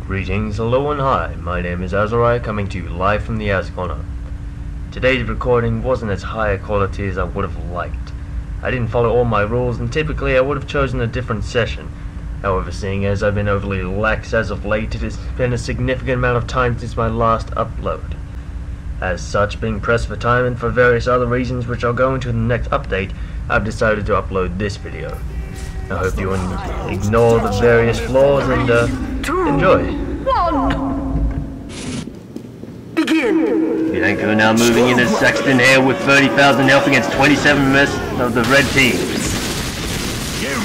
Greetings, hello and hi, my name is Azariah, coming to you live from the Az Corner. Today's recording wasn't as high a quality as I would have liked. I didn't follow all my rules, and typically I would have chosen a different session. However, seeing as I've been overly lax as of late, it has been a significant amount of time since my last upload. As such, being pressed for time and for various other reasons which I'll go into in the next update, I've decided to upload this video. I hope you ignore the various flaws and enjoy. Begin! Bianco now moving in as Saxton Hale with 30,000 health against 27 members of the red team.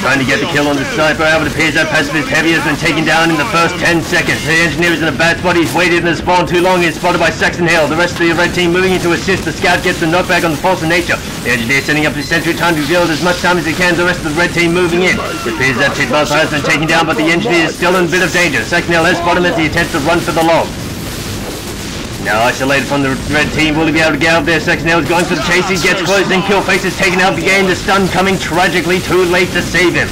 Trying to get the kill on the sniper, however it appears that pacifist heavy has been taken down in the first 10 seconds. The engineer is in a bad spot, he's waited in the spawn too long, he's spotted by Saxton Hale. The rest of the red team moving in to assist, the scout gets the knockback on the force of nature. The engineer setting up his sentry, trying to build as much time as he can, the rest of the red team moving in. It appears that Titbuster has been taken down, but the engineer is still in a bit of danger. Saxton Hale has spotted him as he attempts to run for the log. Now isolated from the red team, will he be able to get out there? Saxton Hale is going for the chase, he gets close, then Killface is taken out of the game, the stun coming tragically too late to save him.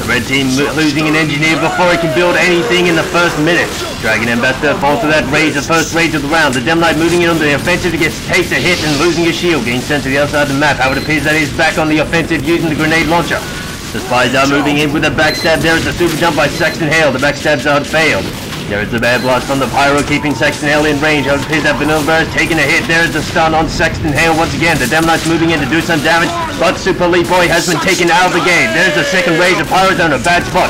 The red team losing an engineer before he can build anything in the first minute. Dragon Ambassador falls to that rage, the first rage of the round. The Demolite moving in on the offensive, takes a hit and losing his shield, getting sent to the other side of the map. How it appears that he's back on the offensive using the grenade launcher. The spies are moving in with a backstab. There is a super jump by Saxton Hale. The backstabs are failed. There is the bad blast from the Pyro, keeping Saxton Hale in range. It appears that Vanilla Bear has taken a hit. There is the stun on Saxton Hale once again. The Demolite's moving in to do some damage, but Super Elite Boy has been taken out of the game. There's the second rage. The Pyro's on a bad spot.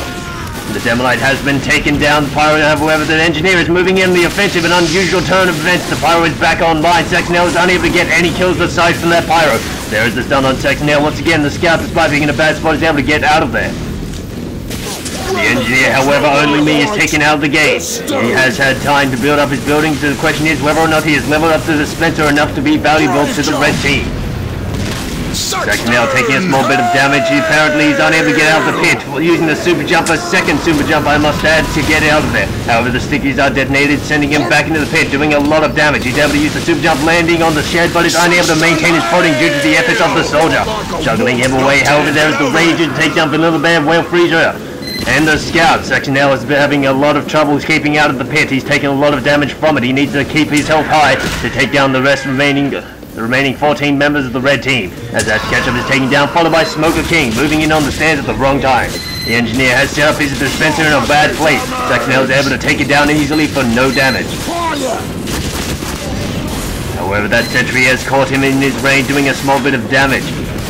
The Demolite has been taken down. The Pyro, however, the engineer is moving in the offensive. An unusual turn of events. The Pyro is back online. Saxton Hale is unable to get any kills aside from that Pyro. There is the stun on Saxton Hale once again. The scout, despite being in a bad spot, is able to get out of there. The engineer, however, only me is taken out of the game. He has had time to build up his building, so the question is whether or not he has leveled up to the Spencer enough to be valuable to the red team. Saxton Hale taking a small bit of damage. Apparently he's unable to get out of the pit, using the super jumper, second super jump I must add, to get out of there. However, the stickies are detonated, sending him back into the pit, doing a lot of damage. He's able to use the super jump, landing on the shed, but is unable to maintain his footing due to the efforts of the soldier. Juggling him away, however, there is the rage to take down Vanilla Bear, Well Freezer, and the scout. Saxton Hale has been having a lot of trouble keeping out of the pit. He's taken a lot of damage from it. He needs to keep his health high to take down the remaining 14 members of the red team. As that ketchup is taken down, followed by Smoker King, moving in on the stands at the wrong time. The engineer has set up his dispenser in a bad place. Saxton Hale is able to take it down easily for no damage. However, that sentry has caught him in his range, doing a small bit of damage.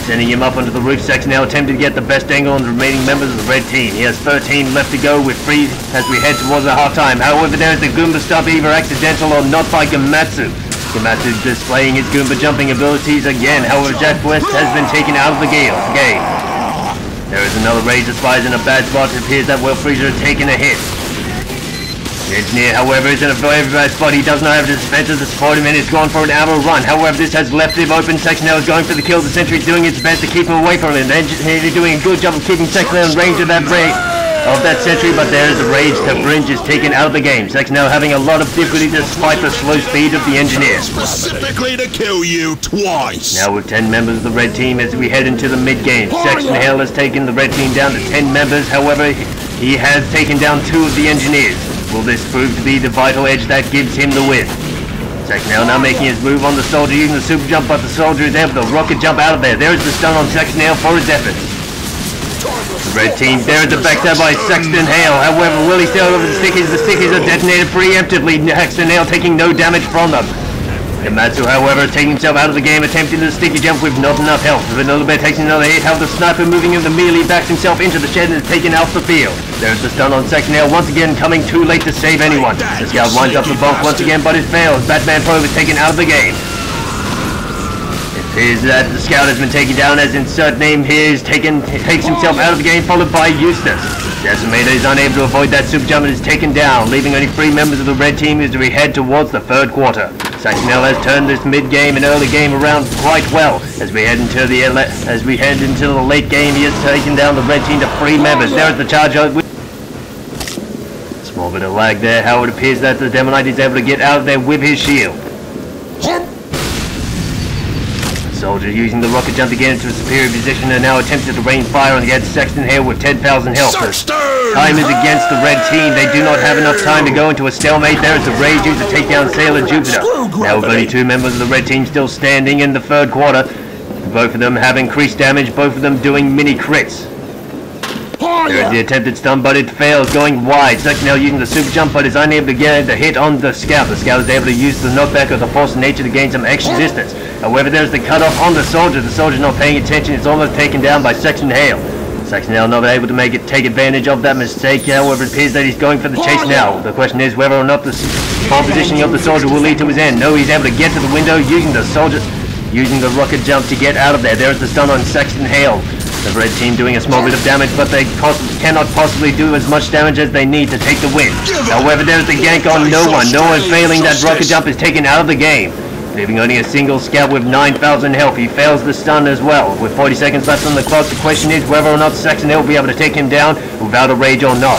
Sending him up onto the roof, Saxton Hale attempting to get the best angle on the remaining members of the red team. He has 13 left to go with 3 as we head towards the half-time. However, there is the Goomba stop, either accidental or not, by Gamatsu. Gamatsu displaying his Goomba jumping abilities again. However, Jack West has been taken out of the game. There is another rage that spies in a bad spot. It appears that Will Freezer has taken a hit. The engineer, however, is in a very bad spot. He does not have the dispenser to support him and is gone for an ammo run. However, this has left him open. Saxton Hale is going for the kill. The sentry is doing its best to keep him away from him. The engineer is doing a good job of keeping Saxton Hale in range of that sentry, but there is a rage. The Fringe is taken out of the game. Saxton Hale having a lot of difficulty despite the slow speed of the engineer. Specifically to kill you twice. Now with 10 members of the red team as we head into the mid-game. Saxton Hale has taken the red team down to 10 members. However, he has taken down 2 of the engineers. Will this prove to be the vital edge that gives him the win? Saxton Hale now making his move on the soldier using the super jump, but the soldier is able to rocket jump out of there. There is the stun on Saxton Hale for his efforts. The red team, there is the backstab by Saxton Hale. However, will he stay over the stickies? The stickies are detonated preemptively. Saxton Hale taking no damage from them. Gamatsu, however, is taking himself out of the game, attempting the sticky jump with not enough health. Vanilla Bear takes another hit. However, the sniper moving in the melee backs himself into the shed and is taken off the field. There's the stun on Saxton Hale, once again coming too late to save anyone. The scout winds up the bulk once again, but it fails. Batman Probe is taken out of the game. It appears that the scout has been taken down, as insert name here is takes himself out of the game, followed by Eustace. Decimator is unable to avoid that super jump and is taken down, leaving only 3 members of the red team as we head towards the 3rd quarter. Saxton Hale has turned this mid-game and early game around quite well. As we head into the late game, he has taken down the red team to 3 members. There is the charge out. Small bit of lag there. How it appears that the Demolite is able to get out of there with his shield. soldier using the rocket jump to get into a superior position and now attempted to rain fire on the Saxton Hale with 10,000 health. Time is against the red team. They do not have enough time to go into a stalemate. There is the rage used to take down Sailor Jupiter. Now with only 2 members of the red team still standing in the 3rd quarter. Both of them have increased damage, both of them doing mini crits. There is the attempted stun, but it fails, going wide. Saxton Hale using the super jump, but is unable to get the hit on the scout. The scout is able to use the knockback of the force of nature to gain some extra distance. However, there's the cutoff on the soldier. The soldier's not paying attention. It's almost taken down by Saxton Hale. Saxton Hale not able to take advantage of that mistake. However, it appears that he's going for the chase now. The question is whether or not the fall positioning of the soldier will lead to his end. No, he's able to get to the window using the rocket jump to get out of there. There's the stun on Saxton Hale. The red team doing a small bit of damage, but they cannot possibly do as much damage as they need to take the win. However, there's the gank on no one. No one failing that rocket jump is taken out of the game, leaving only a single scout with 9,000 health. He fails the stun as well. With 40 seconds left on the clock, the question is whether or not Saxton Hale will be able to take him down without a rage or not.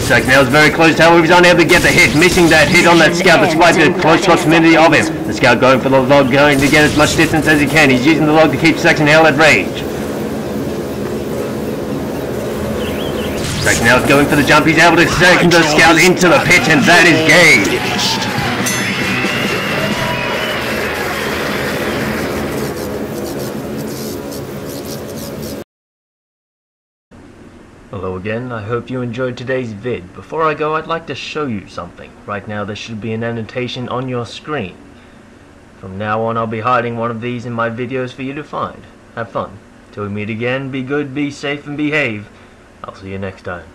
Saxton Hale is very close, however he's unable to get the hit, missing that hit on that scout despite the close proximity of him. The scout going for the log, going to get as much distance as he can. He's using the log to keep Saxton Hale at range. Saxton Hale is going for the jump. He's able to send the scout into the pit, and that is game. Hello again, I hope you enjoyed today's vid. Before I go, I'd like to show you something. Right now there should be an annotation on your screen. From now on I'll be hiding one of these in my videos for you to find. Have fun. Till we meet again, be good, be safe, and behave. I'll see you next time.